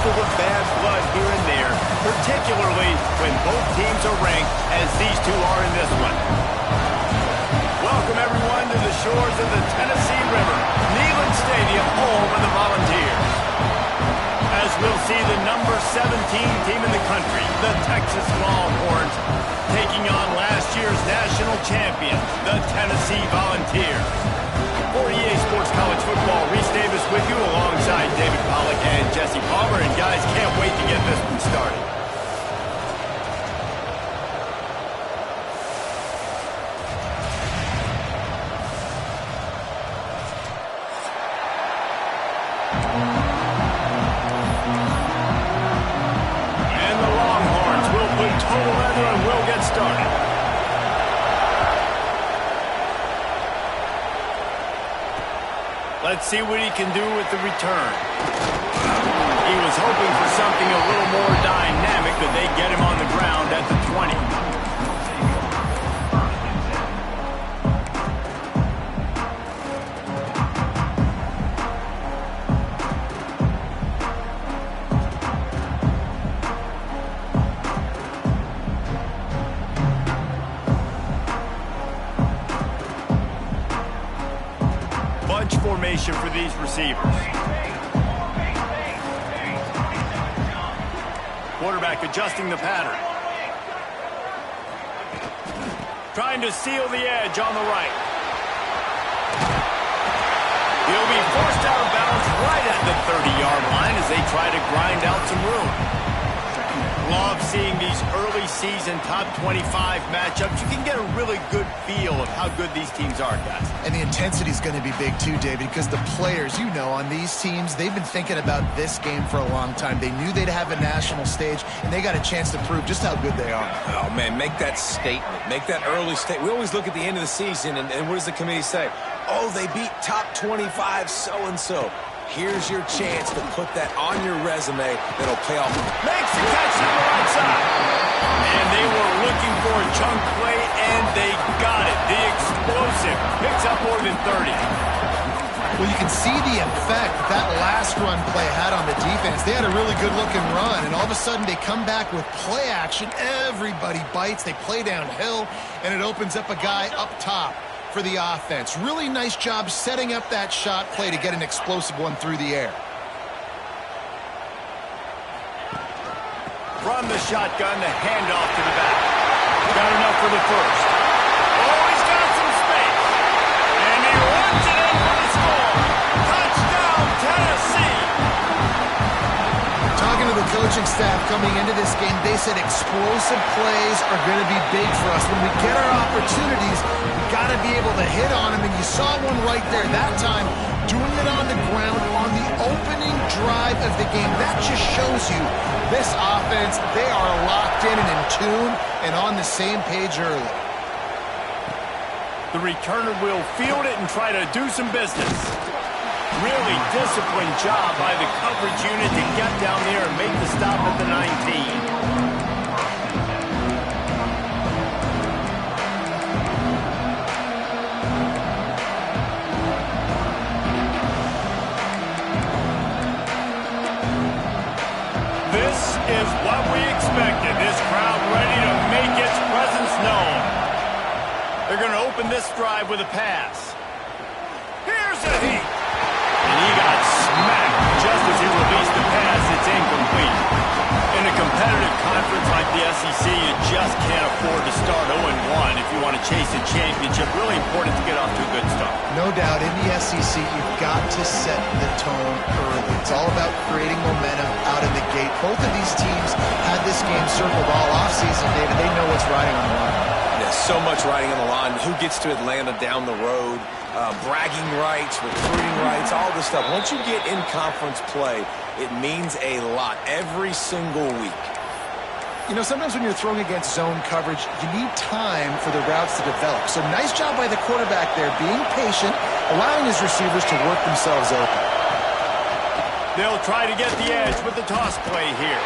sprinkle of bad blood here and there, particularly when both teams are ranked as these two are in this one. Welcome, everyone, to the shores of the Tennessee River, Neyland Stadium, home of the Volunteers. As we'll see the number 17 team in the country, the Texas Longhorns, taking on last year's national champions, the Tennessee Volunteers. For EA Sports College Football, Reese Davis with you alongside David Pollack and Jesse Palmer. And guys, can't wait to get this one started. And the Longhorns will put total leather and we'll get started. Let's see what he can do with the return. He was hoping for something a little more dynamic, but they get him on the ground at the 20. Formation for these receivers. Quarterback adjusting the pattern. Trying to seal the edge on the right. He'll be forced out of bounds right at the 30-yard line as they try to grind out some room. Love seeing these early season top 25 matchups. You can get a really good feel of how good these teams are, guys. And the intensity is going to be big too, David, because the players, you know, on these teams, they've been thinking about this game for a long time. They knew they'd have a national stage, and they got a chance to prove just how good they are. Oh, man, make that statement. Make that early statement. We always look at the end of the season, and what does the committee say? Oh, they beat top 25 so-and-so. Here's your chance to put that on your resume that'll pay off. Makes the catch on the right side. And they were looking for a chunk play, and they got it. The explosive picks up more than 30. Well, you can see the effect that last run play had on the defense. They had a really good-looking run, and all of a sudden they come back with play action. Everybody bites. They play downhill, and it opens up a guy up top for the offense. Really nice job setting up that shot play to get an explosive one through the air. From the shotgun, the handoff to the back. Got enough for the first. Oh, he's got some space. And he runs it in for the score. Touchdown, Tennessee. Talking to the coaching staff coming into this game, they said explosive plays are going to be big for us. When we get our opportunities, we got to be able to hit on them. And you saw one right there that time, doing it on the ground on the opening drive of the game. That just shows you this offense, they are locked in and in tune and on the same page early. The returner will field it and try to do some business. Really disciplined job by the coverage unit to get down there and make the stop at the 19. This is what we expected. This crowd ready to make its presence known. They're going to open this drive with a pass. Here's a heat. And he got smacked just as he released the pass. It's incomplete. In a competitive conference like the SEC, you just can't afford to start 0-1 if you want to chase a championship. Really important to get off to a good start. No doubt, in the SEC, you've got to set the tone early. It's all about creating momentum out of the gate. Both of these teams had this game circled all offseason, David. They know what's riding on the line. There's so much riding on the line. Who gets to Atlanta down the road? Bragging rights, recruiting rights, all this stuff. Once you get in conference play, it means a lot every single week. You know, sometimes when you're throwing against zone coverage, you need time for the routes to develop. So nice job by the quarterback there, being patient, allowing his receivers to work themselves open. They'll try to get the edge with the toss play here.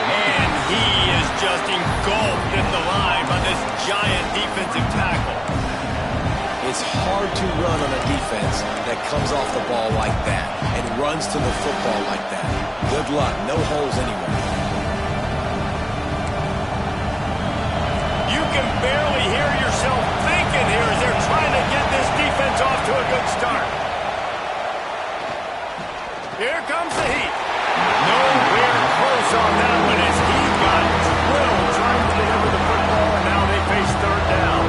And he is just engulfed in the line by this giant defensive tackle. It's hard to run on a defense that comes off the ball like that and runs to the football like that. Good luck. No holes anywhere. You can barely hear yourself thinking here as they're trying to get this defense off to a good start. Here comes the heat. Nowhere close on that one as he got drilled trying to deliver the football, and now they face third down.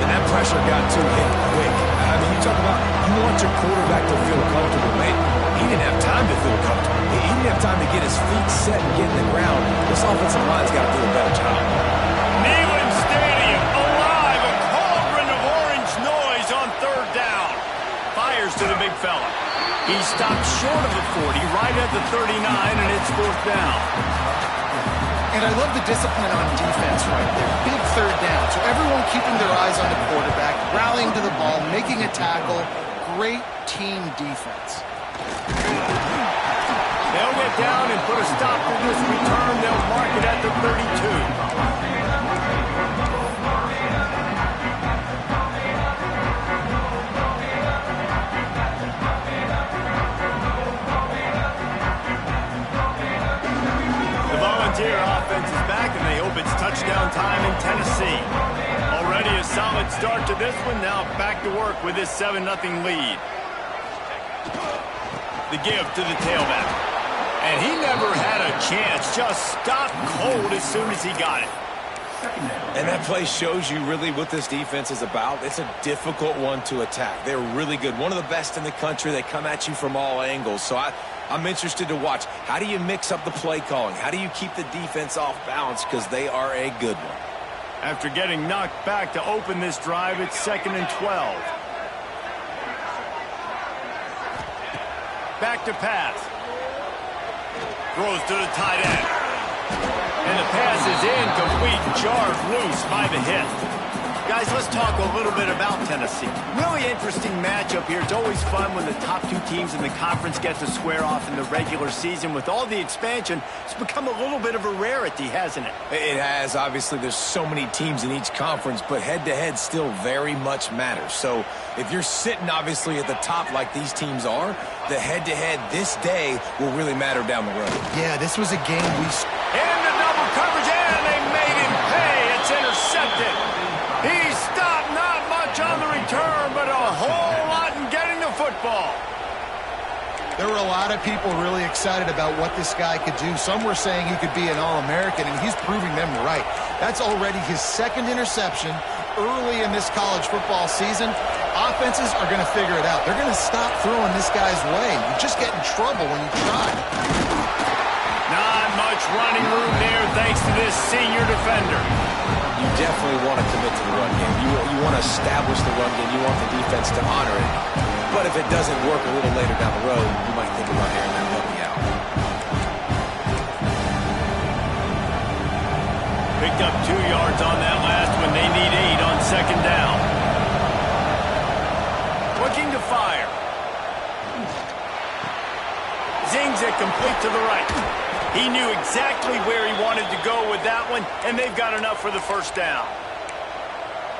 And that pressure got to him quick. I mean, you talk about you want your quarterback to feel comfortable, man. He didn't have time to feel comfortable. He didn't have time to get his feet set and get in the ground. This offensive line's got to do a better job. Neyland Stadium alive, a cauldron of orange noise on third down. Fires to the big fella. He stopped short of the 40, right at the 39, and it's fourth down. And I love the discipline on defense right there. Big third down. So everyone keeping their eyes on the quarterback, rallying to the ball, making a tackle. Great team defense. They'll get down and put a stop to this return. They'll mark it at the 32. Volunteer offense is back, and they hope it's touchdown time in Tennessee. Already a solid start to this one. Now back to work with this 7-0 lead. The give to the tailback. And he never had a chance. Just stopped cold as soon as he got it. And that play shows you really what this defense is about. It's a difficult one to attack. They're really good. One of the best in the country. They come at you from all angles. So I'm interested to watch. How do you mix up the play calling? How do you keep the defense off balance? Because they are a good one. After getting knocked back to open this drive, it's 2nd and 12. Back to pass. Throws to the tight end. And the pass is incomplete, jarred loose by the hit. Guys, let's talk a little bit about Tennessee. Really interesting matchup here. It's always fun when the top two teams in the conference get to square off in the regular season. With all the expansion, it's become a little bit of a rarity, hasn't it? It has. Obviously, there's so many teams in each conference, but head-to-head still very much matters. So if you're sitting, obviously, at the top like these teams are, the head-to-head this day will really matter down the road. Yeah, this was a game we... In the double coverage, and they made him pay. It's intercepted. He stopped, not much on the return, but a whole lot in getting the football. There were a lot of people really excited about what this guy could do. Some were saying he could be an All-American, and he's proving them right. That's already his second interception early in this college football season. Offenses are going to figure it out. They're going to stop throwing this guy's way. You just get in trouble when you try. Not much running room there thanks to this senior defender. You definitely want to commit to the run game. You want to establish the run game. You want the defense to honor it. But if it doesn't work a little later down the road, you might think about airing that dummy out. Picked up 2 yards on that last one. They need 8 on second down. Looking to fire. Zings it complete to the right. He knew exactly where he wanted to go with that one, and they've got enough for the first down.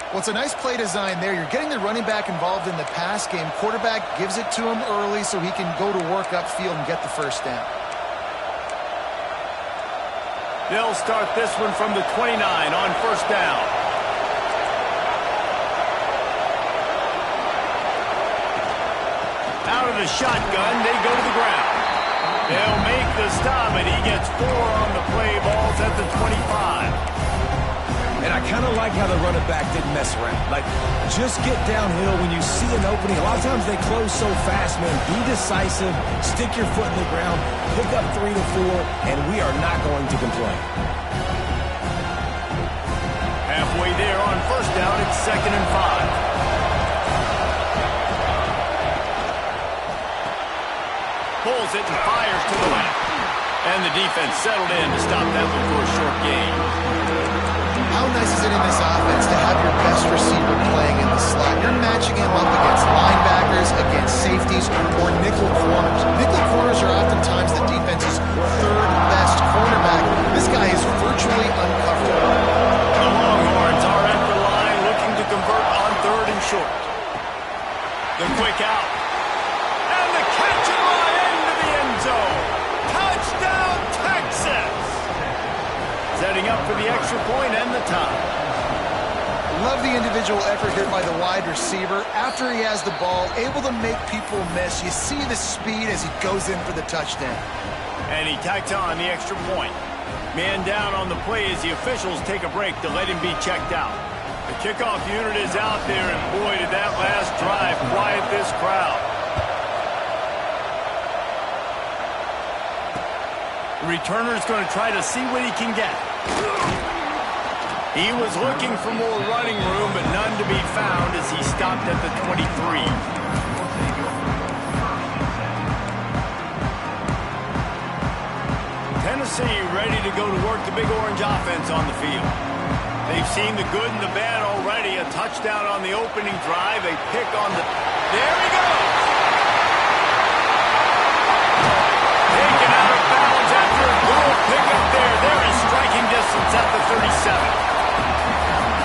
Well, it's a nice play design there. You're getting the running back involved in the pass game. Quarterback gives it to him early so he can go to work upfield and get the first down. They'll start this one from the 29 on first down. Out of the shotgun, they go to the ground. They'll make the stop, and he gets 4 on the play. Balls at the 25. And I kind of like how the running back didn't mess around. Like, just get downhill when you see an opening. A lot of times they close so fast, man. Be decisive, stick your foot in the ground, pick up 3 to 4, and we are not going to complain. Halfway there on first down, it's 2nd and 5. Pulls it and fires to the left. And the defense settled in to stop that one for a short gain. How nice is it in this offense to have your best receiver playing in the slot? You're matching him up against linebackers, against safeties, or nickel corners. Nickel corners are oftentimes the defense's third best cornerback. This guy is virtually uncoverable. The Longhorns are at the line looking to convert on 3rd and short. The quick out. And the catch and run into the end zone. setting up for the extra point and the tie. Love the individual effort here by the wide receiver. After he has the ball, able to make people miss. You see the speed as he goes in for the touchdown. And he tacks on the extra point. Man down on the play as the officials take a break to let him be checked out. The kickoff unit is out there, and boy, did that last drive quiet this crowd. The returner's going to try to see what he can get. He was looking for more running room, but none to be found as he stopped at the 23. Tennessee ready to go to work the Big Orange offense on the field. They've seen the good and the bad already. A touchdown on the opening drive, a pick on the... There he goes! Taken out of bounds after a good pick up there. They're in striking distance at the 37.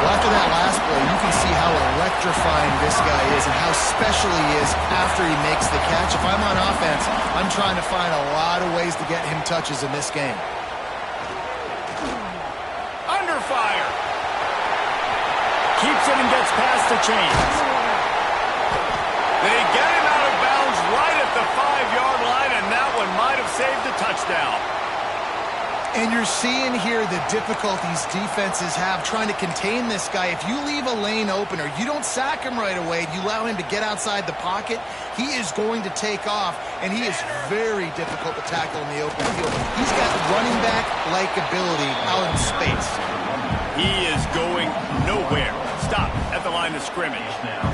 Well, after that last play, you can see how electrifying this guy is and how special he is after he makes the catch. If I'm on offense, I'm trying to find a lot of ways to get him touches in this game. Under fire. Keeps it and gets past the chains. They get him out of bounds right at the 5-yard line, and that one might have saved a touchdown. And you're seeing here the difficulties defenses have trying to contain this guy. If you leave a lane open or you don't sack him right away, you allow him to get outside the pocket, he is going to take off, and he is very difficult to tackle in the open field. He's got running back-like ability out in space. He is going nowhere. Stop at the line of scrimmage now.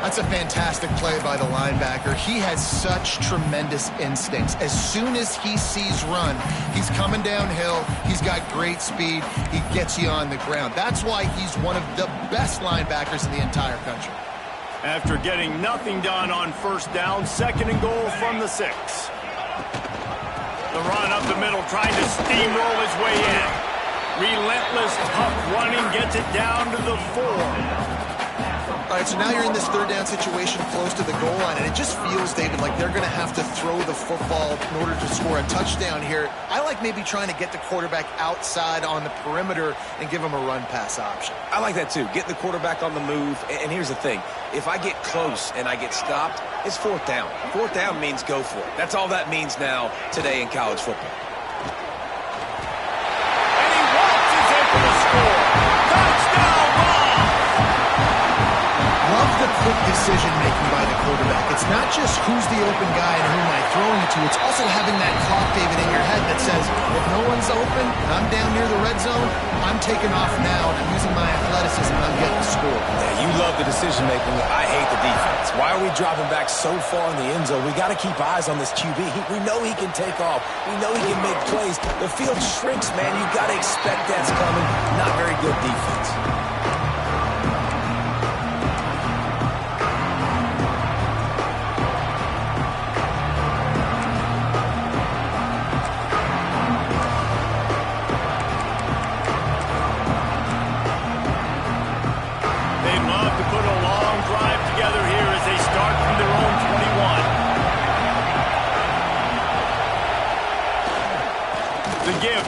That's a fantastic play by the linebacker. He has such tremendous instincts. As soon as he sees run, he's coming downhill. He's got great speed. He gets you on the ground. That's why he's one of the best linebackers in the entire country. After getting nothing done on first down, 2nd and goal from the 6. The run up the middle, trying to steamroll his way in. Relentless, tough running, gets it down to the 4. All right, so now you're in this 3rd down situation close to the goal line, and it just feels, David, like they're going to have to throw the football in order to score a touchdown here. I like maybe trying to get the quarterback outside on the perimeter and give him a run-pass option. I like that too, getting the quarterback on the move. And here's the thing, if I get close and I get stopped, it's 4th down. 4th down means go for it. That's all that means now today in college football. And he walks in for the score. Touchdown ball! Love the quick decision-making by the quarterback. It's not just who's the open guy and who am I throwing it to. It's also having that clock, David, in your head that says, if no one's open and I'm down near the red zone, I'm taking off now and I'm using my athleticism and I'm getting the score. Yeah, you love the decision-making. I hate the defense. Why are we dropping back so far in the end zone? We got to keep eyes on this QB. We know he can take off. We know he can make plays. The field shrinks, man. You got to expect that's coming. Not very good defense.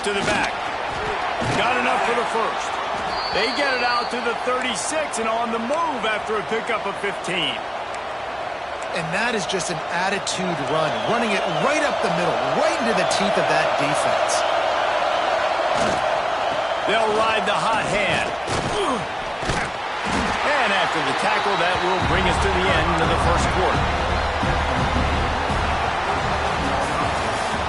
To the back. Got enough for the 1st. They get it out to the 36 and on the move after a pickup of 15. And that is just an attitude run, running it right up the middle, right into the teeth of that defense. They'll ride the hot hand. And after the tackle, that will bring us to the end of the 1st quarter.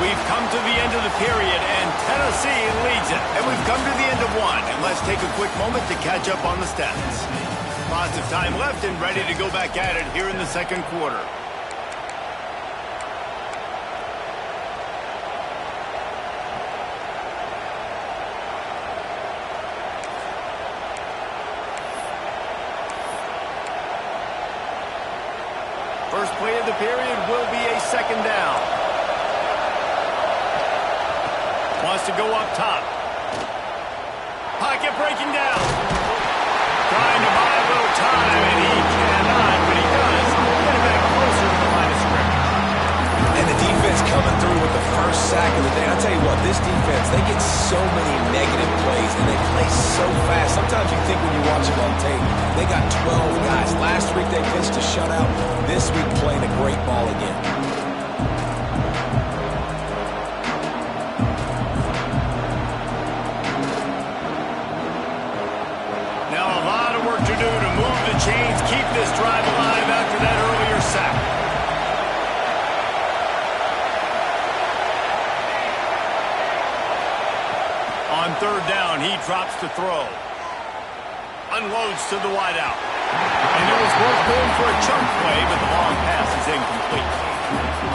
We've come to the end of the period, and Tennessee leads it. And we've come to the end of 1. And let's take a quick moment to catch up on the stats. Lots of time left and ready to go back at it here in the 2nd quarter. First play of the period will be a 2nd down. Wants to go up top. Pocket breaking down. Trying to buy a little time, and he cannot, but he does. Get it back closer to the line of scrimmage. And the defense coming through with the first sack of the day. I'll tell you what, this defense, they get so many negative plays, and they play so fast. Sometimes you think when you watch them on tape, they got 12 guys. Last week they pitched a shutout. This week playing a great ball again. Now a lot of work to do to move the chains, keep this drive alive after that earlier sack. On third down, he drops to throw. Unloads to the wideout. And it was worth going for a chunk play, but the long pass is incomplete.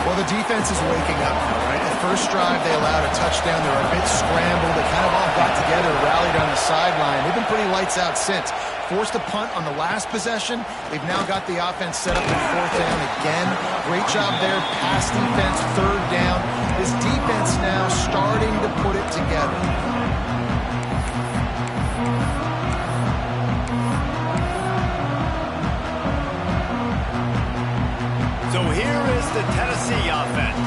Well, the defense is waking up now, right? The first drive, they allowed a touchdown. They were a bit scrambled. They kind of all got together, rallied on the sideline. They've been pretty lights out since. Forced a punt on the last possession. They've now got the offense set up in fourth down again. Great job there. Pass defense, third down. This defense now starting to put it together. So here is the Tennessee offense.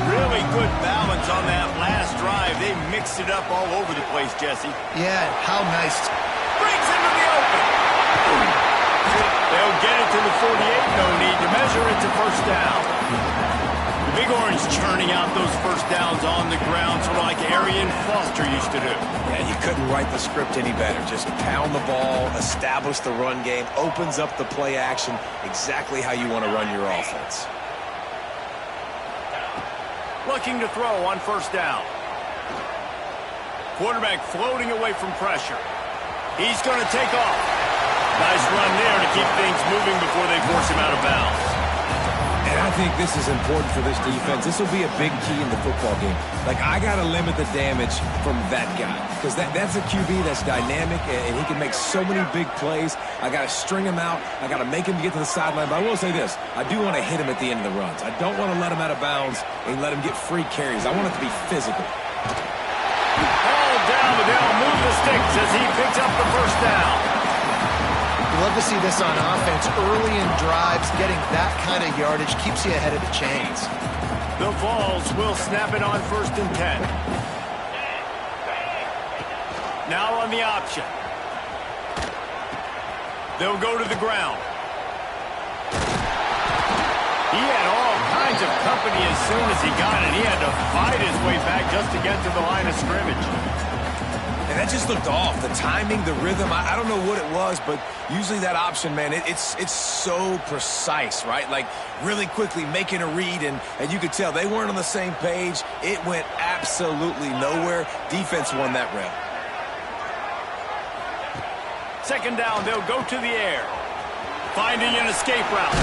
Really good balance on that last drive. They mixed it up all over the place, Jesse. Yeah, how nice. Brings into the open. They'll get it to the 48. No need to measure it to first down. The Big Orange churning out those first downs on the ground, sort of like Arian Foster used to do. Yeah, you couldn't write the script any better. Just pound the ball, establish the run game, opens up the play action, exactly how you want to run your offense. Looking to throw on first down. Quarterback floating away from pressure. He's going to take off. Nice run there to keep things moving before they force him out of bounds. And I think this is important for this defense. This will be a big key in the football game. Like, I got to limit the damage from that guy. Because that's a QB that's dynamic, and he can make so many big plays. I got to string him out. I got to make him get to the sideline. But I will say this. I do want to hit him at the end of the runs. I don't want to let him out of bounds and let him get free carries. I want it to be physical. All down, but they'll move the sticks as he picks up the first down. You love to see this on offense. Early in drives, getting that kind of yardage keeps you ahead of the chains. The Vols will snap it on 1st and 10. Now on the option. They'll go to the ground. He had all kinds of company as soon as he got it. He had to fight his way back just to get to the line of scrimmage. And that just looked off. The timing, the rhythm, I don't know what it was, but usually that option, man, it's so precise, right? Like, really quickly making a read, and you could tell they weren't on the same page. It went absolutely nowhere. Defense won that round. Second down, they'll go to the air. Finding an escape route.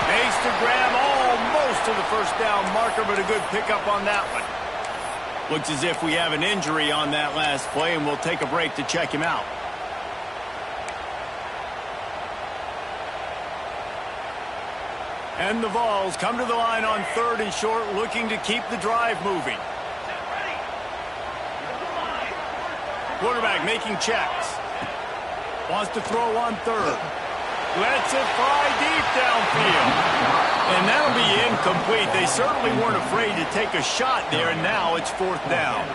Makes the grab almost to the first down marker, but a good pickup on that one. Looks as if we have an injury on that last play, and we'll take a break to check him out. And the Vols come to the line on 3rd and short, looking to keep the drive moving. Quarterback making checks. Wants to throw on 3rd. Lets it fly deep downfield. And that'll be incomplete. They certainly weren't afraid to take a shot there, and now it's 4th down.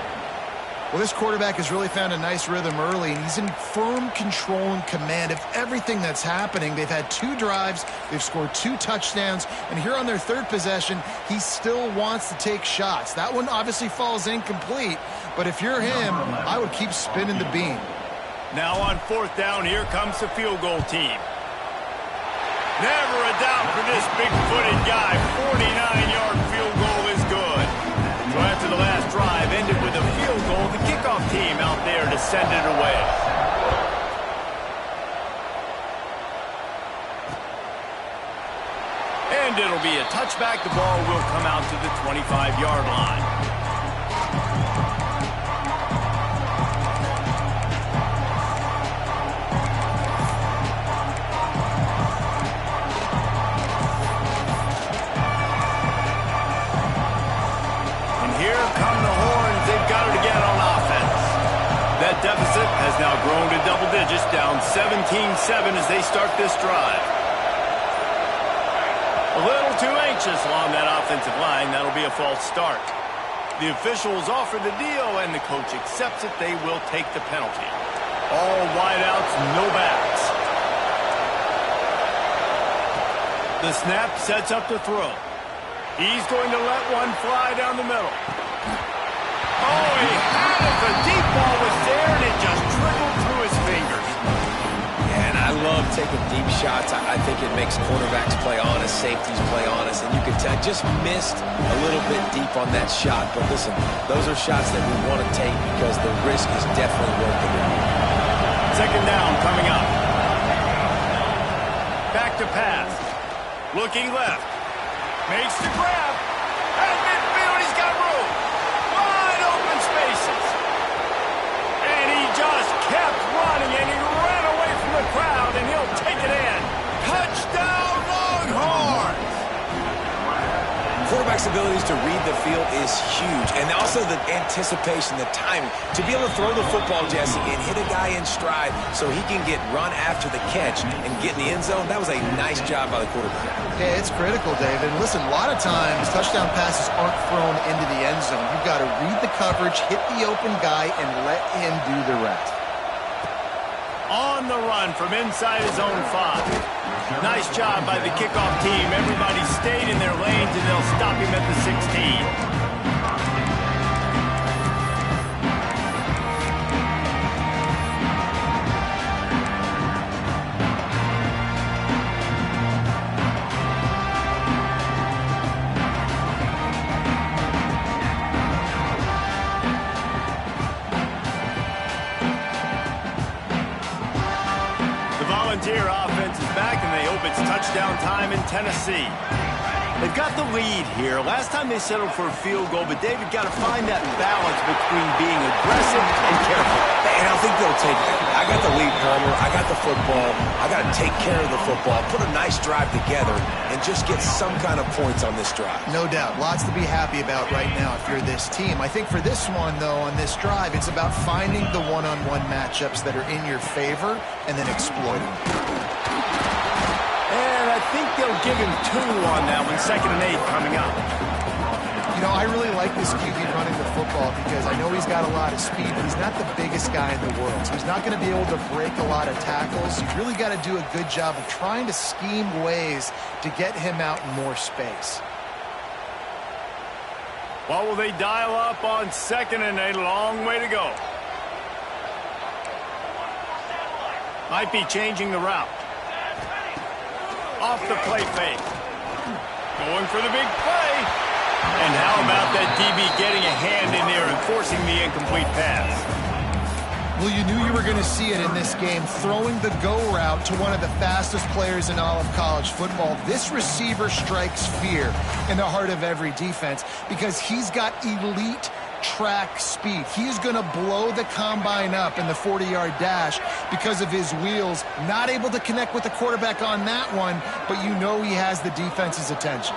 Well, this quarterback has really found a nice rhythm early, and he's in firm control and command of everything that's happening. They've had 2 drives, they've scored 2 touchdowns, and here on their 3rd possession, he still wants to take shots. That one obviously falls incomplete, but if you're him, I would keep spinning the beam. Now on 4th down, here comes the field goal team. Never a doubt for this big-footed guy. 49-yard field goal is good. So after the last drive ended with a field goal, the kickoff team out there to send it away. And it'll be a touchback. The ball will come out to the 25-yard line. Deficit has now grown to double digits, down 17-7 as they start this drive. A little too anxious along that offensive line. That'll be a false start. The officials offer the deal, and the coach accepts it. They will take the penalty. All wideouts, no backs. The snap sets up the throw. He's going to let one fly down the middle. Oh, he had it. The deep ball was there, and it just trickled through his fingers. Yeah, and I love taking deep shots. I think it makes quarterbacks play honest, safeties play honest, and you can tell just missed a little bit deep on that shot. But listen, those are shots that we want to take because the risk is definitely worth it. Second down coming up. Back to pass. Looking left. Makes the grab. At midfield, he's got room. Wide open spaces. And he just kept running, and he ran away from the crowd, and he'll take it in. Touchdown, Longhorns! Quarterback's abilities to read the field is huge, and also the anticipation, the timing. To be able to throw the football, Jesse, and hit a guy in stride so he can get run after the catch and get in the end zone, that was a nice job by the quarterback. Yeah, it's critical, David. Listen, a lot of times touchdown passes aren't thrown into the end zone. You've got to read the coverage, hit the open guy, and let him do the rest. On the run from inside his own 5. Nice job by the kickoff team. Everybody stayed in their lanes, and they'll stop him at the 16. Volunteer offense is back, and they hope it's touchdown time in Tennessee. They've got the lead here. Last time they settled for a field goal, but David got to find that balance between being aggressive and careful. And I think they'll take that. I got the lead, Palmer. I got the football. I got to take care of the football, put a nice drive together, and just get some kind of points on this drive. No doubt. Lots to be happy about right now if you're this team. I think for this one, though, on this drive, it's about finding the one-on-one matchups that are in your favor and then exploiting them. And I think they'll give him 2 on that one. 2nd and 8 coming up. You know, I really like this QB running the football because I know he's got a lot of speed, but he's not the biggest guy in the world. So he's not going to be able to break a lot of tackles. You've really got to do a good job of trying to scheme ways to get him out in more space. What will they dial up on 2nd and 8? A long way to go. Might be changing the route. Off the play fake. Going for the big play. And how about that DB getting a hand in there and forcing the incomplete pass? Well, you knew you were going to see it in this game, throwing the go route to one of the fastest players in all of college football. This receiver strikes fear in the heart of every defense because he's got elite track speed. He's going to blow the combine up in the 40-yard dash because of his wheels. Not able to connect with the quarterback on that one, but you know he has the defense's attention.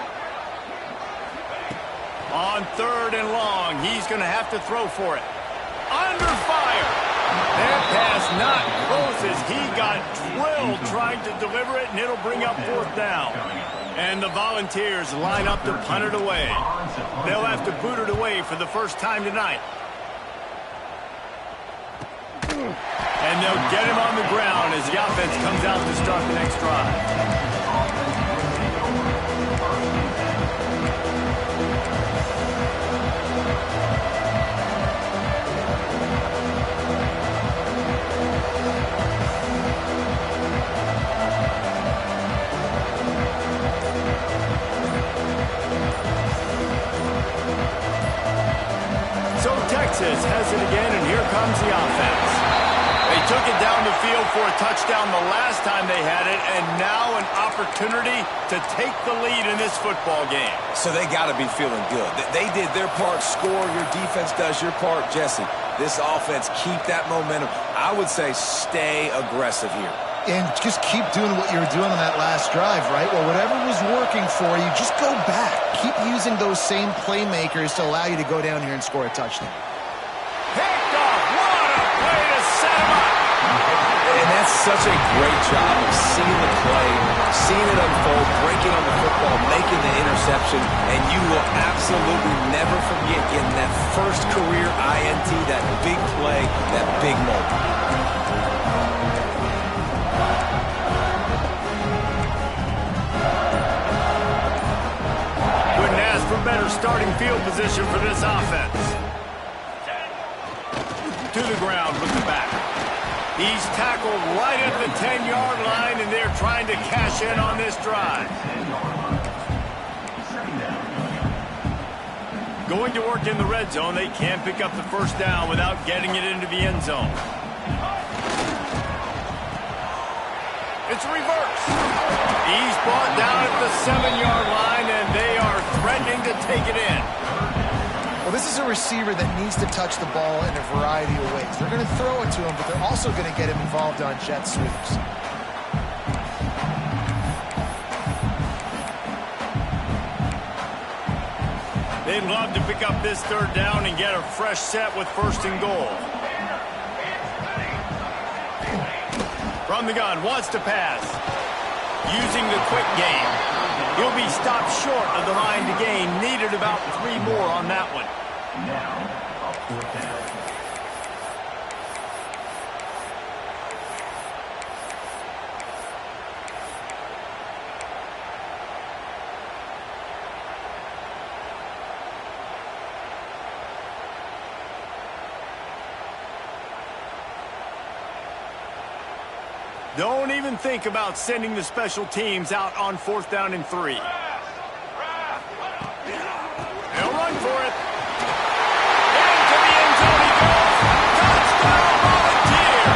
On 3rd and long, he's going to have to throw for it. Under fire. That pass not close as he got drilled trying to deliver it, and it'll bring up 4th down. And the Volunteers line up to punt it away. They'll have to boot it away for the first time tonight. And they'll get him on the ground as the offense comes out to start the next drive. Texas has it again, and here comes the offense. They took it down the field for a touchdown the last time they had it, and now an opportunity to take the lead in this football game. So they got to be feeling good. They did their part, score. Your defense does your part, Jesse. This offense, keep that momentum. I would say stay aggressive here. And just keep doing what you were doing on that last drive, right? Well, whatever was working for you, just go back. Keep using those same playmakers to allow you to go down here and score a touchdown. Picked off. What a play to set him up. And that's such a great job of seeing the play, seeing it unfold, breaking on the football, making the interception, and you will absolutely never forget getting that first career INT, that big play, that big moment. Couldn't ask for better starting field position for this offense. To the ground with the back. He's tackled right at the 10-yard line, and they're trying to cash in on this drive. Going to work in the red zone, they can't pick up the first down without getting it into the end zone. It's reverse. He's brought down at the 7-yard line, and they are threatening to take it in. Well, this is a receiver that needs to touch the ball in a variety of ways. They're going to throw it to him, but they're also going to get him involved on jet sweeps. They'd love to pick up this third down and get a fresh set with first and goal. From the gun, wants to pass. Using the quick game. He'll be stopped short of the line to gain. Needed about 3 more on that one. Now, a fourth down. Don't even think about sending the special teams out on 4th down and 3. They'll run for it. Into the end zone he goes. Touchdown, Volunteer!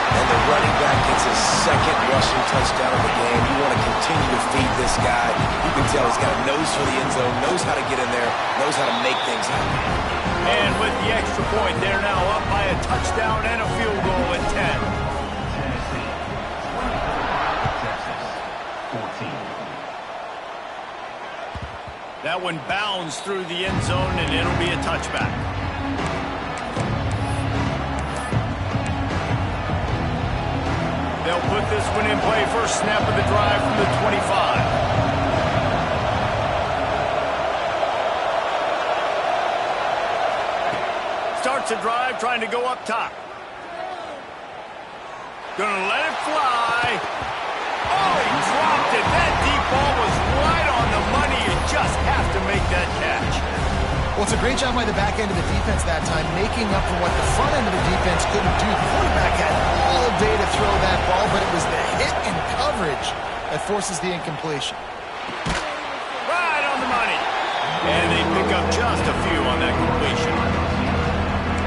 And the running back gets his second rushing touchdown of the game. You want to continue to feed this guy. You can tell he's got a nose for the end zone, knows how to get in there, knows how to make things happen. And with the extra point, they're now up by a touchdown and a field goal at 10. That one bounds through the end zone, and it'll be a touchback. They'll put this one in play. First snap of the drive from the 25. Starts a drive trying to go up top. Gonna let it fly. Oh, he dropped it. That deep ball was right on the money. You just have to make that catch. Well, it's a great job by the back end of the defense that time, making up for what the front end of the defense couldn't do. The quarterback had all day to throw that ball, but it was the hit in coverage that forces the incompletion. Right on the money. And they pick up just a few on that completion.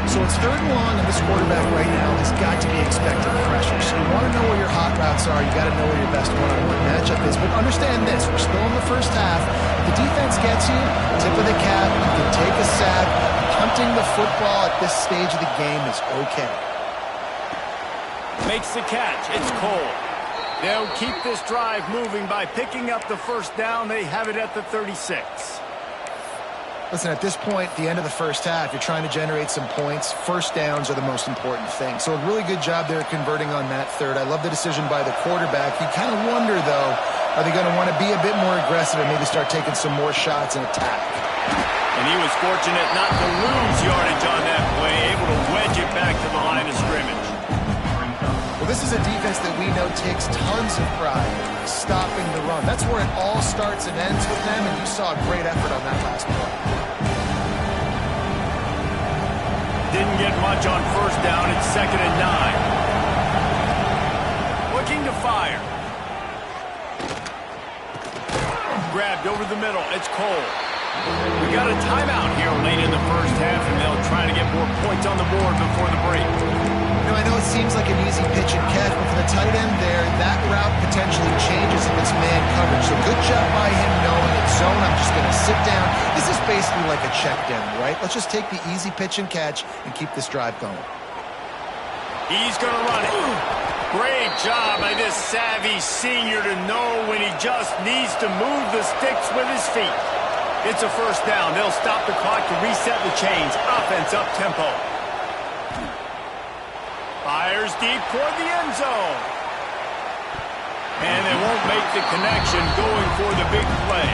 So it's 3rd and long, and this quarterback right now has got to be expecting pressure. So you want to know where your hot routes are. You got to know where your best one-on-one matchup is. But understand this: we're still in the first half. If the defense gets you, tip of the cap, you can take a sack. Punting the football at this stage of the game is okay. Makes the catch. It's Cole. They'll keep this drive moving by picking up the first down. They have it at the 36. Listen, at this point, the end of the first half, you're trying to generate some points. First downs are the most important thing. So a really good job there converting on that third. I love the decision by the quarterback. You kind of wonder, though, are they going to want to be a bit more aggressive and maybe start taking some more shots and attack? And he was fortunate not to lose yardage on that play, able to wedge it back to the line of scrimmage. Well, this is a defense that we know takes tons of pride stopping the run. That's where it all starts and ends with them, and you saw a great effort on that last play. Didn't get much on first down. It's 2nd and 9. Looking to fire. Grabbed over the middle. It's Cole. We got a timeout here late in the first half, and they'll try to get more points on the board before the break. You know, I know it seems like an easy pitch and catch, but for the tight end there, that route potentially changes if it's man coverage. So good job by him knowing it's zone. I'm just going to sit down. This is basically like a check down, right? Let's just take the easy pitch and catch and keep this drive going. He's going to run it. Great job by this savvy senior to know when he just needs to move the sticks with his feet. It's a first down. They'll stop the clock to reset the chains. Offense up tempo. Fires deep toward the end zone. And they won't make the connection going for the big play.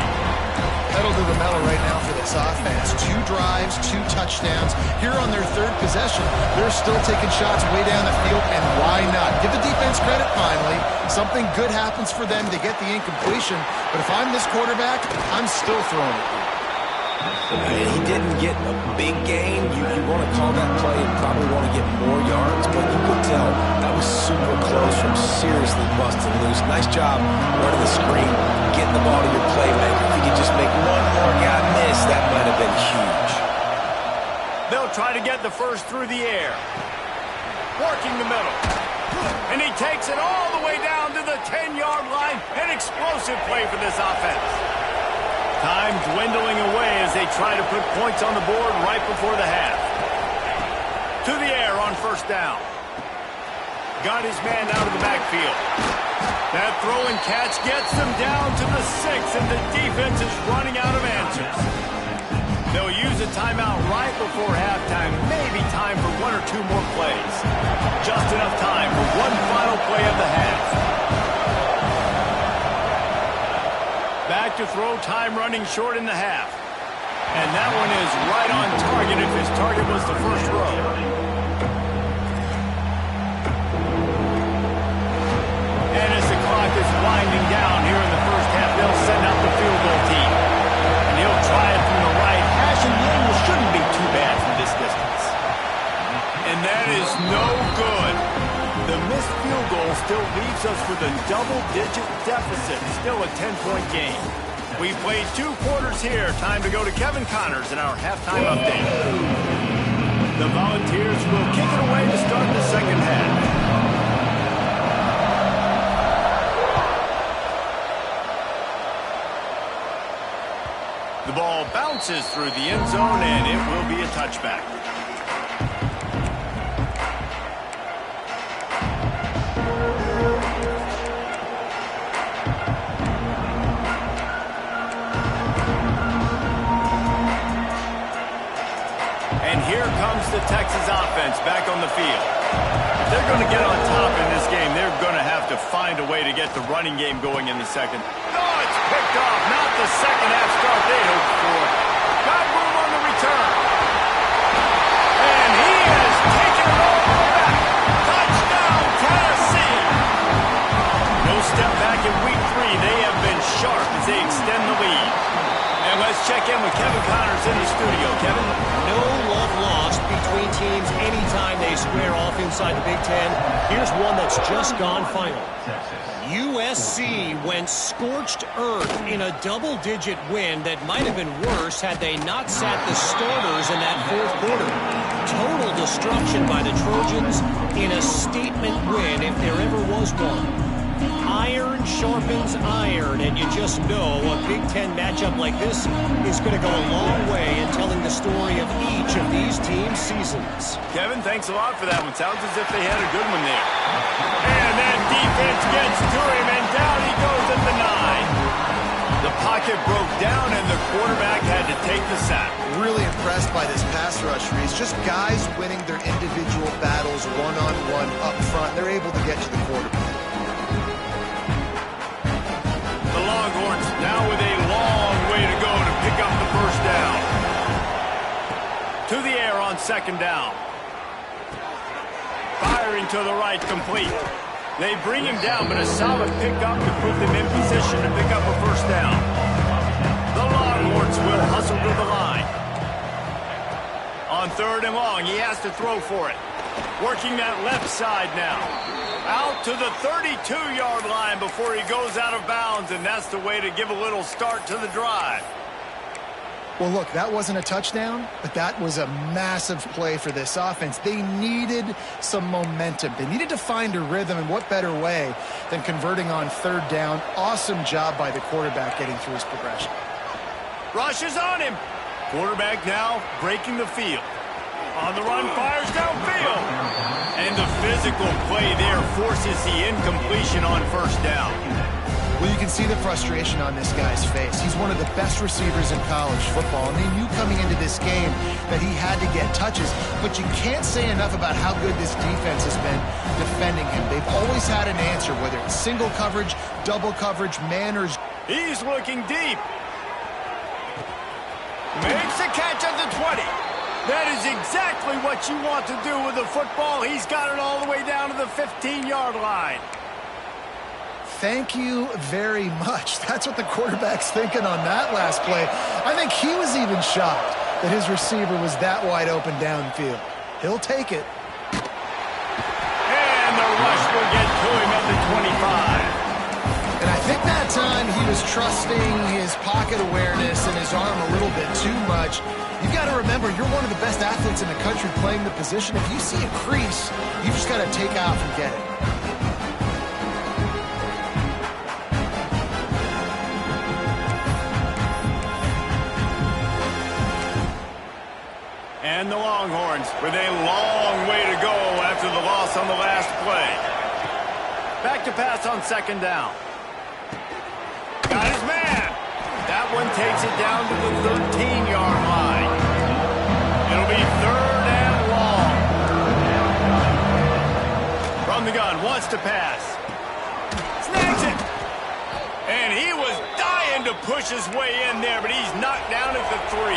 Pedal to the metal right now for this offense. 2 drives, 2 touchdowns. Here on their 3rd possession, they're still taking shots way down the field, and why not? Give the defense credit finally. Something good happens for them to get the incompletion, but if I'm this quarterback, I'm still throwing it. He didn't get a big gain. You want to call that play and probably want to get more yards, but you could tell that was super close from seriously busting loose. Nice job running the screen, getting the ball to your playmaker. If you could just make one more guy miss, that might have been huge. They'll try to get the first through the air. Working the middle. And he takes it all the way down to the 10-yard line. An explosive play for this offense. Time dwindling away as they try to put points on the board right before the half. To the air on first down. Got his man out of the backfield. That throw and catch gets them down to the 6, and the defense is running out of answers. They'll use a timeout right before halftime. Maybe time for 1 or 2 more plays. Just enough time for one final play of the half. Back to throw, time running short in the half. And that one is right on target if his target was the first row. And as the clock is winding down here in the first half, they'll send out the field goal team. And he'll try it from the right hash, and the angle shouldn't be too bad from this distance. And that is no good. The missed field goal still leaves us with a double-digit deficit, still a 10-point game. We played 2 quarters here. Time to go to Kevin Connors in our halftime update. The Volunteers will kick it away to start the second half. The ball bounces through the end zone, and it will be a touchback. Here comes the Texas offense back on the field. If they're going to get on top in this game, they're going to have to find a way to get the running game going in the second. Oh, it's picked off. Not the second half start they hoped for. Got room on the return. And he has taken it all the way back. Touchdown, Tennessee. No step back in week 3. They have been sharp as they extend the lead. And let's check in with Kevin Connors in the studio. Kevin? No love lost between teams anytime they square off inside the Big Ten. Here's one that's just gone final. USC went scorched earth in a double-digit win that might have been worse had they not sat the starters in that 4th quarter. Total destruction by the Trojans in a statement win if there ever was one. Iron sharpens iron, and you just know a Big Ten matchup like this is going to go a long way in telling the story of each of these teams' seasons. Kevin, thanks a lot for that one. Sounds as if they had a good one there. And that defense gets to him, and down he goes at the 9. The pocket broke down, and the quarterback had to take the sack. Really impressed by this pass rush, Reese. Just guys winning their individual battles one-on-one up front. They're able to get to the quarterback. The Longhorns now with a long way to go to pick up the first down. To the air on second down. Firing to the right, complete. They bring him down, but a solid pickup to put them in position to pick up a first down. The Longhorns will hustle to the line. On 3rd and long, he has to throw for it. Working that left side now. Out to the 32-yard line before he goes out of bounds, and that's the way to give a little start to the drive. Well, look, that wasn't a touchdown, but that was a massive play for this offense. They needed some momentum. They needed to find a rhythm, and what better way than converting on 3rd down. Awesome job by the quarterback getting through his progression. Rush is on him. Quarterback now breaking the field. On the run, fires downfield. And the physical play there forces the incompletion on first down. Well, you can see the frustration on this guy's face. He's one of the best receivers in college football, and they knew coming into this game that he had to get touches. But you can't say enough about how good this defense has been defending him. They've always had an answer, whether it's single coverage, double coverage, man or... He's looking deep. Makes the catch at the 20. That is exactly what you want to do with the football. He's got it all the way down to the 15-yard line. Thank you very much. That's what the quarterback's thinking on that last play. I think he was even shocked that his receiver was that wide open downfield. He'll take it. And the rush will get to him at the 25. And I think that time he was trusting his pocket awareness and his arm a little bit too much. You've got to remember, you're one of the best athletes in the country playing the position. If you see a crease, you just got to take off and get it. And the Longhorns with a long way to go after the loss on the last play. Back to pass on second down. Got his man. That one takes it down to the 13-yard line. It'll be third and long. From the gun, wants to pass. Snags it. And he was dying to push his way in there, but he's knocked down at the 3.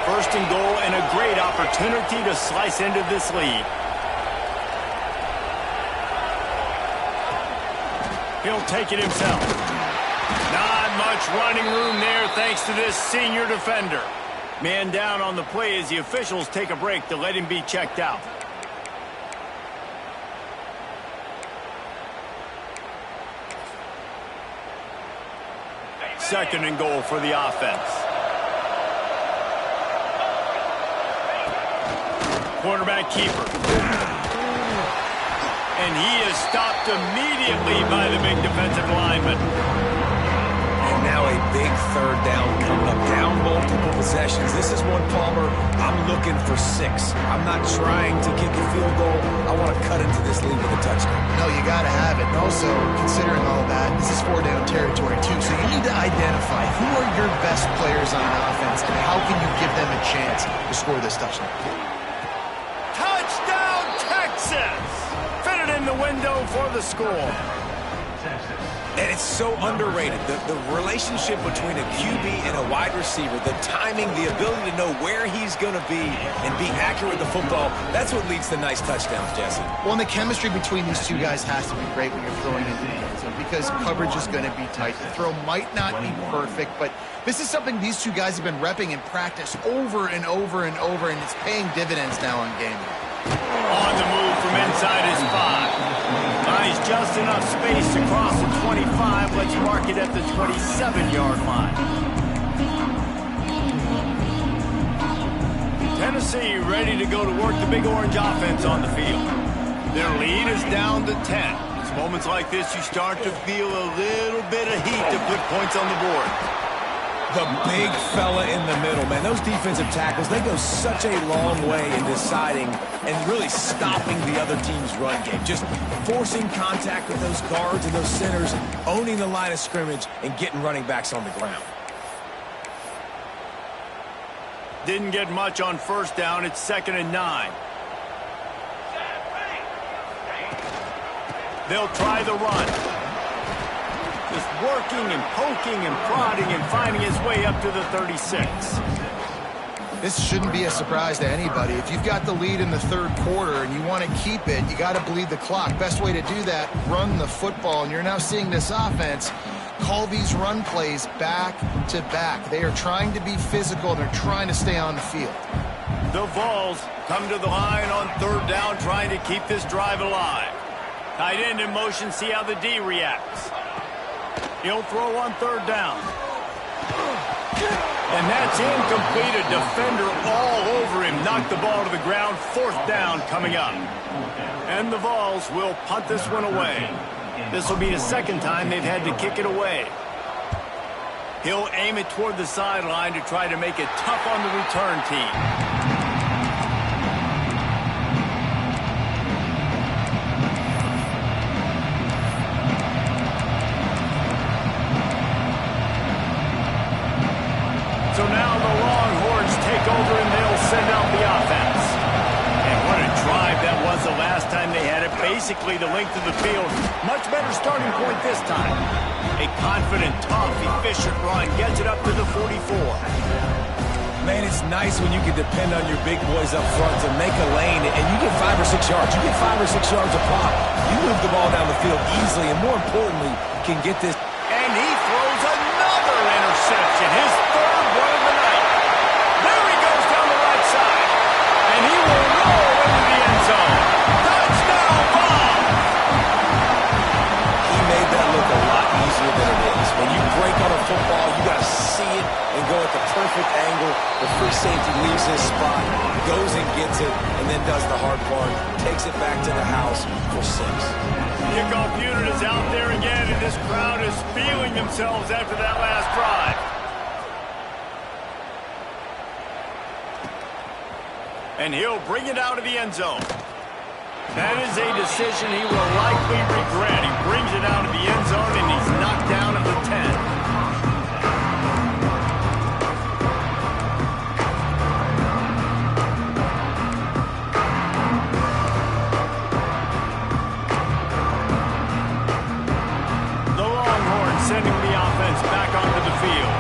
First and goal and a great opportunity to slice into this lead. He'll take it himself. Not much running room there thanks to this senior defender. Man down on the play as the officials take a break to let him be checked out. Second and goal for the offense. Quarterback keeper. And he is stopped immediately by the big defensive lineman. And now a big third down coming up. Down multiple possessions. This is one, Palmer, I'm looking for 6. I'm not trying to get the field goal. I want to cut into this lead with a touchdown. No, you got to have it. And also, considering all that, this is 4-down territory too. So you need to identify who are your best players on offense and how can you give them a chance to score this touchdown. Touchdown, Texas! Fitted in the window for the score. And it's so underrated. The relationship between a QB and a wide receiver, the timing, the ability to know where he's going to be and be accurate with the football, that's what leads to nice touchdowns, Jesse. Well, and the chemistry between these two guys has to be great when you're throwing into the end zone because coverage is going to be tight. The throw might not be perfect, but this is something these two guys have been repping in practice over and over and over, and it's paying dividends now on game day. On the move from inside his 5. Buys just enough space to cross the 25. Let's mark it at the 27-yard line. Tennessee ready to go to work the Big Orange offense on the field. Their lead is down to 10. It's moments like this you start to feel a little bit of heat to put points on the board. The big fella in the middle, man. Those defensive tackles, they go such a long way in deciding and really stopping the other team's run game. Just forcing contact with those guards and those centers, owning the line of scrimmage, and getting running backs on the ground. Didn't get much on first down. It's 2nd and 9. They'll try the run. Just working and poking and prodding and finding his way up to the 36. This shouldn't be a surprise to anybody. If you've got the lead in the third quarter and you want to keep it, you got to bleed the clock. Best way to do that, run the football. And you're now seeing this offense call these run plays back to back. They are trying to be physical. They're trying to stay on the field. The Vols come to the line on third down, trying to keep this drive alive. Tight end in motion, see how the D reacts. He'll throw on third down. And that's incomplete. A defender all over him. Knocked the ball to the ground. Fourth down coming up. And the Vols will punt this one away. This will be the second time they've had to kick it away. He'll aim it toward the sideline to try to make it tough on the return team. So now the Longhorns take over and they'll send out the offense. And what a drive that was the last time they had it. Basically the length of the field. Much better starting point this time. A confident, tough, efficient run gets it up to the 44. Man, it's nice when you can depend on your big boys up front to make a lane, and you get 5 or 6 yards. You get 5 or 6 yards a pop. You move the ball down the field easily, and more importantly, can get this. And he throws another interception, his third one of the night. There he goes down the right side, and he will roll into the end zone. Touchdown, Vols! He made that look a lot easier than it is. When you break on a football, you got to see it and go at the perfect angle. The free safety leaves his spot, goes and gets it, and then does the hard part, takes it back to the house for 6. Kickoff unit is out there again, and this crowd is feeling themselves after that last drive. And he'll bring it out of the end zone. That is a decision he will likely regret. He brings it out of the end zone, and he's knocked down at the 10. Sending the offense back onto the field.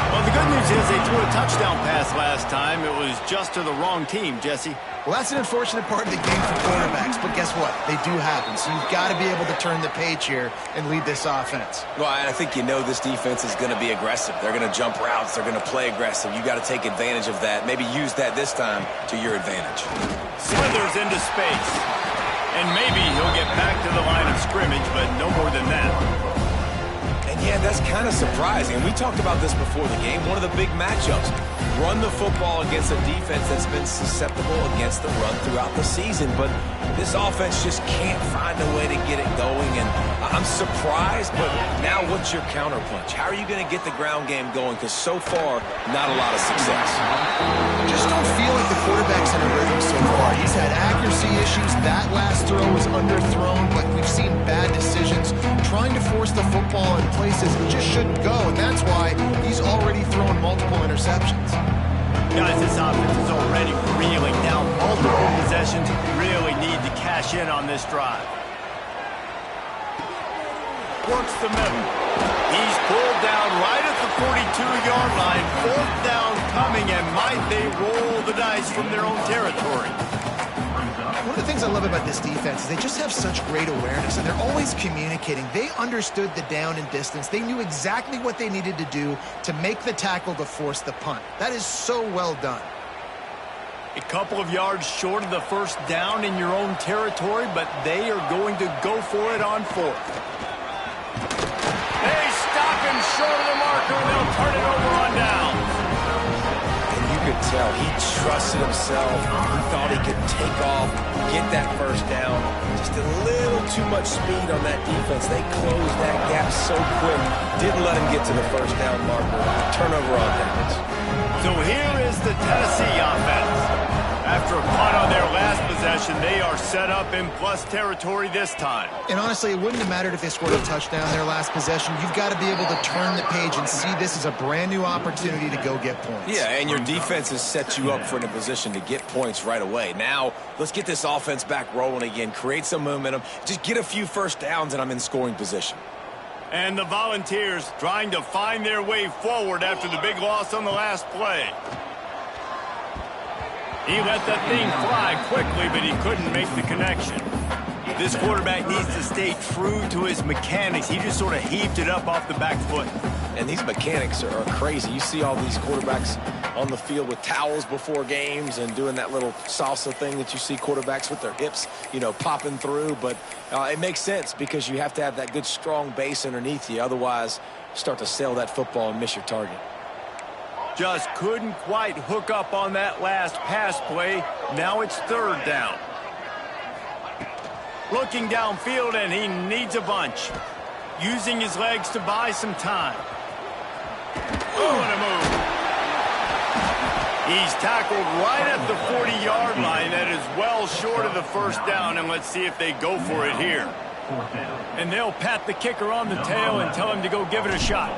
Well, the good news is they threw a touchdown pass last time. It was just to the wrong team, Jesse. Well, that's an unfortunate part of the game for quarterbacks, but guess what? They do happen, so you've got to be able to turn the page here and lead this offense. Well, I think you know this defense is going to be aggressive. They're going to jump routes. They're going to play aggressive. You got to take advantage of that. Maybe use that this time to your advantage. Slithers into space. And maybe he'll get back to the line of scrimmage, but no more than that. Yeah, that's kind of surprising. And we talked about this before the game. One of the big matchups. Run the football against a defense that's been susceptible against the run throughout the season. But this offense just can't find a way to get it going. And I'm surprised, but now what's your counterpunch? How are you going to get the ground game going? Because so far, not a lot of success. I just don't feel like the quarterback's in a rhythm so far. He's had accuracy issues. That last throw was underthrown, but we've seen bad decisions. Trying to force the football in places it just shouldn't go, and that's why he's already thrown multiple interceptions. Guys, this offense is already reeling down multiple possessions. Really need to cash in on this drive. Works the middle. He's pulled down right at the 42-yard line. 4th down coming, and might they roll the dice from their own territory? One of the things I love about this defense is they just have such great awareness, and they're always communicating. They understood the down and distance. They knew exactly what they needed to do to make the tackle to force the punt. That is so well done. A couple of yards short of the 1st down in your own territory, but they are going to go for it on 4th. They stop him short of the marker, and they'll turn it over on downs. You could tell he trusted himself. He thought he could take off, get that 1st down. Just a little too much speed on that defense. They closed that gap so quick. Didn't let him get to the 1st down marker. Turnover on downs. So here is the Tennessee offense. After a punt on their last possession, they are set up in plus territory this time. And honestly, it wouldn't have mattered if they scored a touchdown their last possession. You've got to be able to turn the page and see this as a brand new opportunity to go get points. Yeah, and your defense has set you up for a position to get points right away. Now, let's get this offense back rolling again, create some momentum, just get a few 1st downs, and I'm in scoring position. And the Volunteers trying to find their way forward after the big loss on the last play. He let that thing fly quickly, but he couldn't make the connection. This quarterback needs to stay true to his mechanics. He just sort of heaved it up off the back foot. And these mechanics are crazy. You see all these quarterbacks on the field with towels before games and doing that little salsa thing that you see quarterbacks with their hips, you know, popping through. But it makes sense because you have to have that good, strong base underneath you. Otherwise, you start to sail that football and miss your target. Just couldn't quite hook up on that last pass play. Now it's 3rd down. Looking downfield, and he needs a bunch. Using his legs to buy some time. Oh, and a move. He's tackled right at the 40-yard line. That is well short of the 1st down, and let's see if they go for it here. And they'll pat the kicker on the tail and tell him to go give it a shot.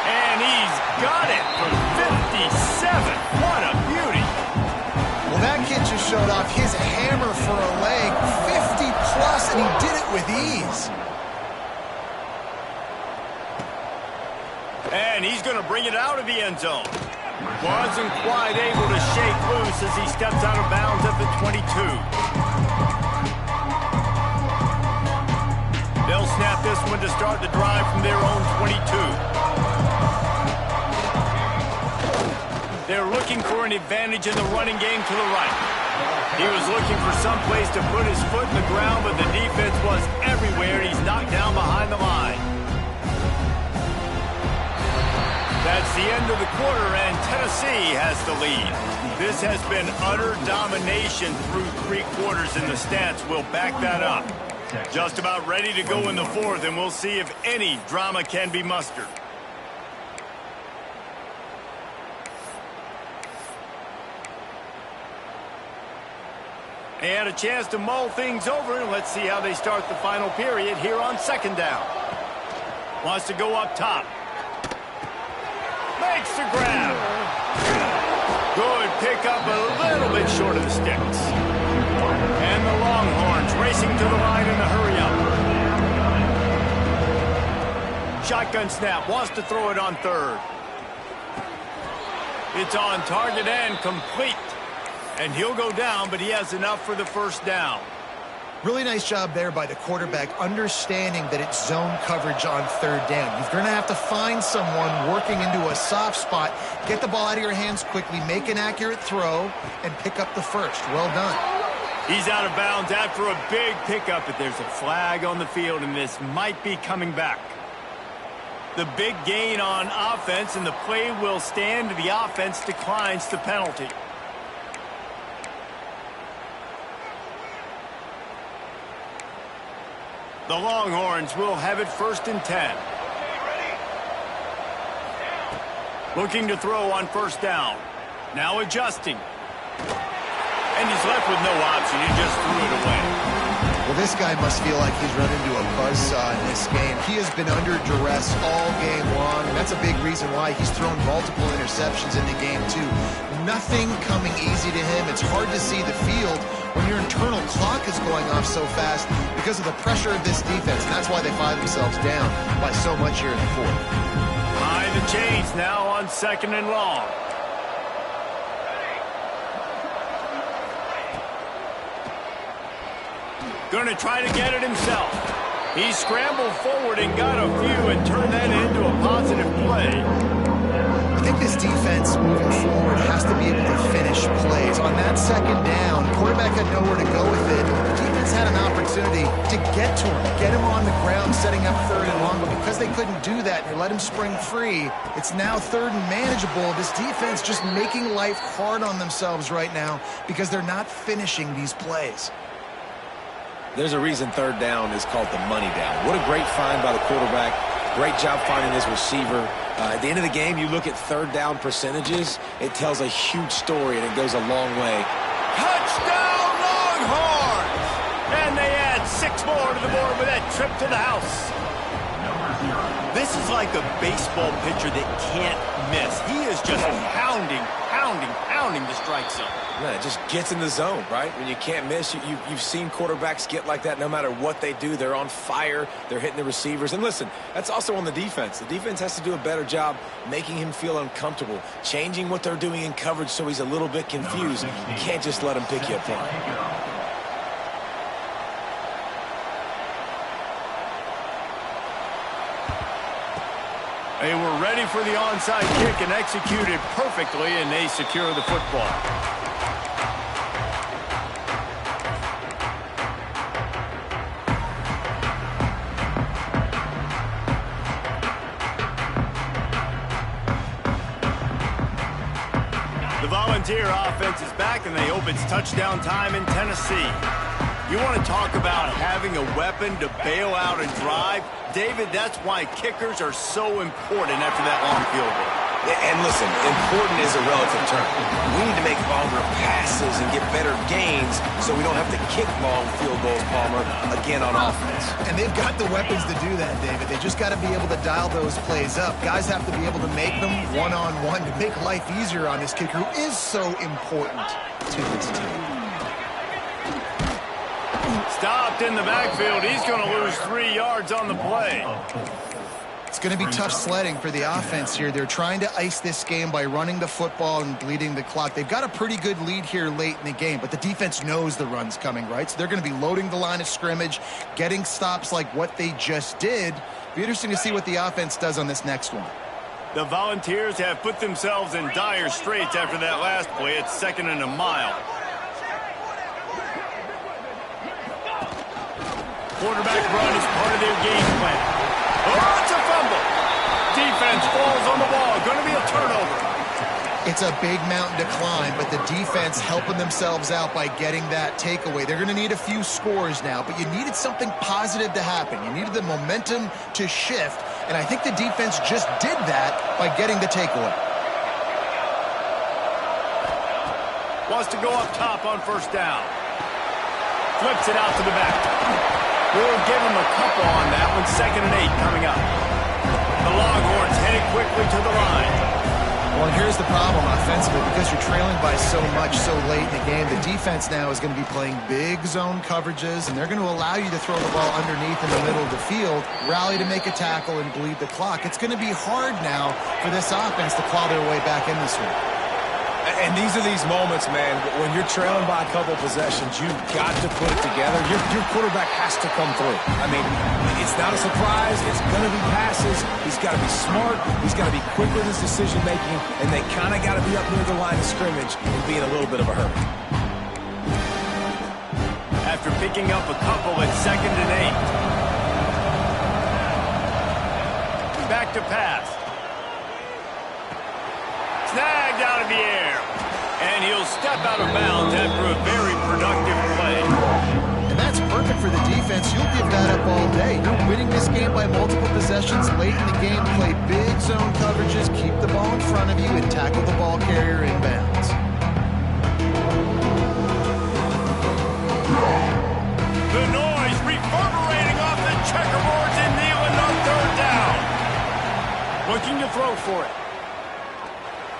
And he's got it for 57. What a beauty. Well, that kid just showed off his hammer for a leg, 50-plus, and he did it with ease. And he's going to bring it out of the end zone. Wasn't quite able to shake loose as he steps out of bounds at the 22. They'll snap this one to start the drive from their own 22. They're looking for an advantage in the running game to the right. He was looking for some place to put his foot in the ground, but the defense was everywhere. He's knocked down behind the line. That's the end of the quarter, and Tennessee has the lead. This has been utter domination through 3 quarters, and the stats will back that up. Just about ready to go in the 4th, and we'll see if any drama can be mustered. And a chance to mull things over, and let's see how they start the final period here on 2nd down. Wants to go up top. Makes the grab. Good pickup, a little bit short of the sticks. And the Longhorns racing to the line in the hurry-up. Shotgun snap, wants to throw it on 3rd. It's on target and complete. And he'll go down, but he has enough for the 1st down. Really nice job there by the quarterback, understanding that it's zone coverage on 3rd down. You're going to have to find someone working into a soft spot, get the ball out of your hands quickly, make an accurate throw, and pick up the 1st. Well done. He's out of bounds after a big pickup, but there's a flag on the field, and this might be coming back. The big gain on offense, and the play will stand. The offense declines the penalty. The Longhorns will have it 1st and 10. Looking to throw on 1st down. Now adjusting. And he's left with no option. He just threw it away. Well, this guy must feel like he's run into a buzzsaw in this game. He has been under duress all game long, and that's a big reason why he's thrown multiple interceptions in the game, too. Nothing coming easy to him. It's hard to see the field when your internal clock is going off so fast because of the pressure of this defense. And that's why they find themselves down by so much here in the 4th. Behind the chains now on 2nd and long. Going to try to get it himself. He scrambled forward and got a few and turned that into a positive play. I think this defense moving forward has to be able to finish plays. On that 2nd down, quarterback had nowhere to go with it. The defense had an opportunity to get to him, get him on the ground, setting up 3rd and long, but because they couldn't do that and they let him spring free, it's now 3rd and manageable. This defense just making life hard on themselves right now because they're not finishing these plays. There's a reason 3rd down is called the money down. What a great find by the quarterback. Great job finding his receiver. At the end of the game, you look at 3rd down percentages, it tells a huge story, and it goes a long way. Touchdown, Longhorns! And they add 6 more to the board with that trip to the house. This is like a baseball pitcher that can't miss. He is just pounding the strike zone. Man, it just gets in the zone, right? When you can't miss, you've seen quarterbacks get like that no matter what they do. They're on fire. They're hitting the receivers. And listen, that's also on the defense. The defense has to do a better job making him feel uncomfortable, changing what they're doing in coverage so he's a little bit confused. You can't just let him pick you apart. They were ready for the onside kick and executed perfectly, and they secure the football. The Volunteer offense is back, and they hope it's touchdown time in Tennessee. You want to talk about having a weapon to bail out and drive? David, that's why kickers are so important after that long field goal. And listen, important is a relative term. We need to make longer passes and get better gains so we don't have to kick long field goals, Palmer, again on offense. And they've got the weapons to do that, David. They just got to be able to dial those plays up. Guys have to be able to make them one-on-one to make life easier on this kicker who is so important to this team. Stopped in the backfield. He's going to lose 3 yards on the play. It's going to be tough sledding for the offense here. They're trying to ice this game by running the football and bleeding the clock. They've got a pretty good lead here late in the game, but the defense knows the run's coming, right? So they're going to be loading the line of scrimmage, getting stops like what they just did. Be interesting to see what the offense does on this next one. The Volunteers have put themselves in dire straits after that last play. It's 2nd and a mile. Quarterback run is part of their game plan. Oh, it's a fumble. Defense falls on the ball. Going to be a turnover. It's a big mountain to climb, but the defense helping themselves out by getting that takeaway. They're going to need a few scores now, but you needed something positive to happen. You needed the momentum to shift, and I think the defense just did that by getting the takeaway. Wants to go up top on 1st down. Flips it out to the back. We'll give him a couple on that one. 2nd and 8 coming up. The Longhorns heading quickly to the line. Well, here's the problem offensively. Because you're trailing by so much so late in the game, the defense now is going to be playing big zone coverages, and they're going to allow you to throw the ball underneath in the middle of the field, rally to make a tackle, and bleed the clock. It's going to be hard now for this offense to claw their way back in this one. And these are these moments, man, when you're trailing by a couple possessions, you've got to put it together. Your quarterback has to come through. I mean, it's not a surprise. It's going to be passes. He's got to be smart. He's got to be quick with his decision-making, and they kind of got to be up near the line of scrimmage and be in a little bit of a hurry. After picking up a couple at 2nd and 8. Back to pass. Snagged out of the air. And he'll step out of bounds after a very productive play. And that's perfect for the defense. You'll give that up all day. You're winning this game by multiple possessions late in the game. Play big zone coverages, keep the ball in front of you, and tackle the ball carrier in bounds. The noise reverberating off the checkerboards and kneeling on 3rd down. Looking to throw for it.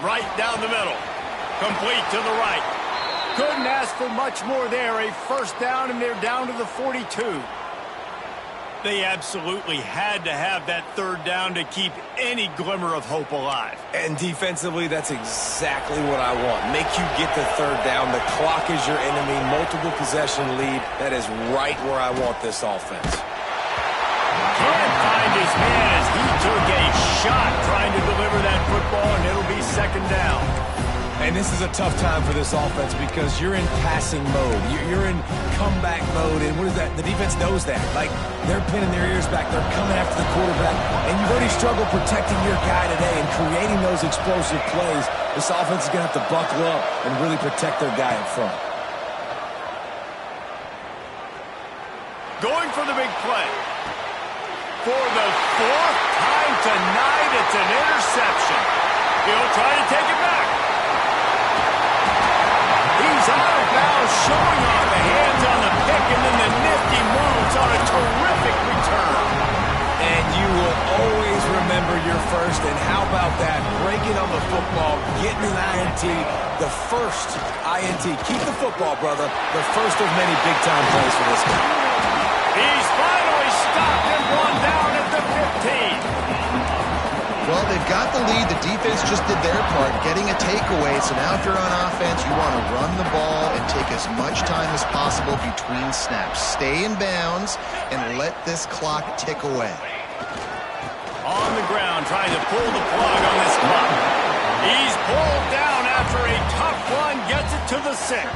Right down the middle. Complete to the right. Couldn't ask for much more there. A 1st down, and they're down to the 42. They absolutely had to have that 3rd down to keep any glimmer of hope alive. And defensively, that's exactly what I want. Make you get the 3rd down. The clock is your enemy. Multiple possession lead. That is right where I want this offense. Can't find his man as he took a shot trying to deliver that football, and it'll be 2nd down. And this is a tough time for this offense because you're in passing mode. You're in comeback mode, and what is that? The defense knows that. Like, they're pinning their ears back. They're coming after the quarterback, and you've already struggled protecting your guy today and creating those explosive plays. This offense is going to have to buckle up and really protect their guy in front. Going for the big play. For the 4th time tonight, it's an interception. He'll try to take it back. He's out of bounds, showing off the hands on the pick, and then the nifty moves on a terrific return. And you will always remember your first, and how about that? Breaking on the football, getting an INT, the first INT. Keep the football, brother. The first of many big-time plays for this guy. He's finally stopped and brought down at the 15. Well, they've got the lead. The defense just did their part, getting a takeaway. So now if you're on offense, you want to run the ball and take as much time as possible between snaps. Stay in bounds and let this clock tick away. On the ground, trying to pull the plug on this clock. He's pulled down after a tough run, gets it to the 6.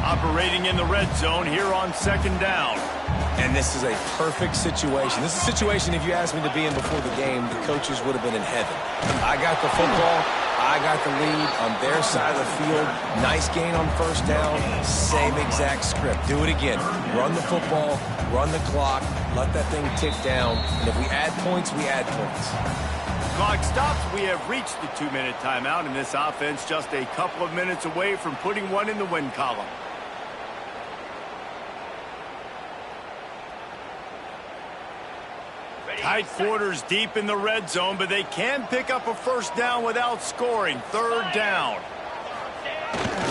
Operating in the red zone here on 2nd down. And this is a perfect situation. This is a situation, if you asked me to be in before the game, the coaches would have been in heaven. I got the football. I got the lead on their side of the field. Nice gain on 1st down. Same exact script. Do it again. Run the football. Run the clock. Let that thing tick down. And if we add points, we add points. Clock stops. We have reached the 2-minute timeout, and this offense just a couple of minutes away from putting one in the win column. Tight quarters deep in the red zone, but they can pick up a 1st down without scoring. 3rd down.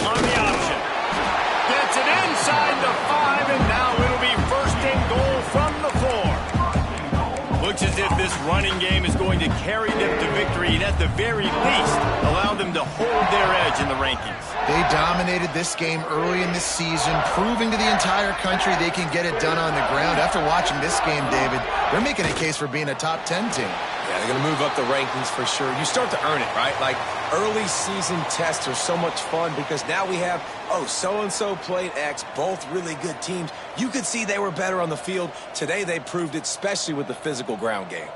On the option. Gets it inside the 5, and now it'll be 1st and goal from the 4. Looks as if this running game is going to carry them to victory and at the very least allow them to hold their edge in the rankings. They dominated this game early in the season, proving to the entire country they can get it done on the ground. After watching this game, David, they're making a case for being a top 10 team. Yeah, they're going to move up the rankings for sure. You start to earn it, right? Like, early season tests are so much fun because now we have, oh, so-and-so played X, both really good teams. You could see they were better on the field. Today they proved it, especially with the physical ground game.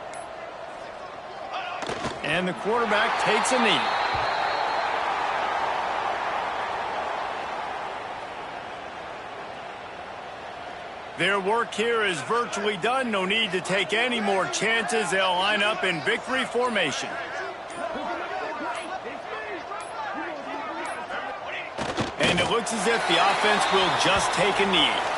And the quarterback takes a knee. Their work here is virtually done. No need to take any more chances. They'll line up in victory formation. And it looks as if the offense will just take a knee.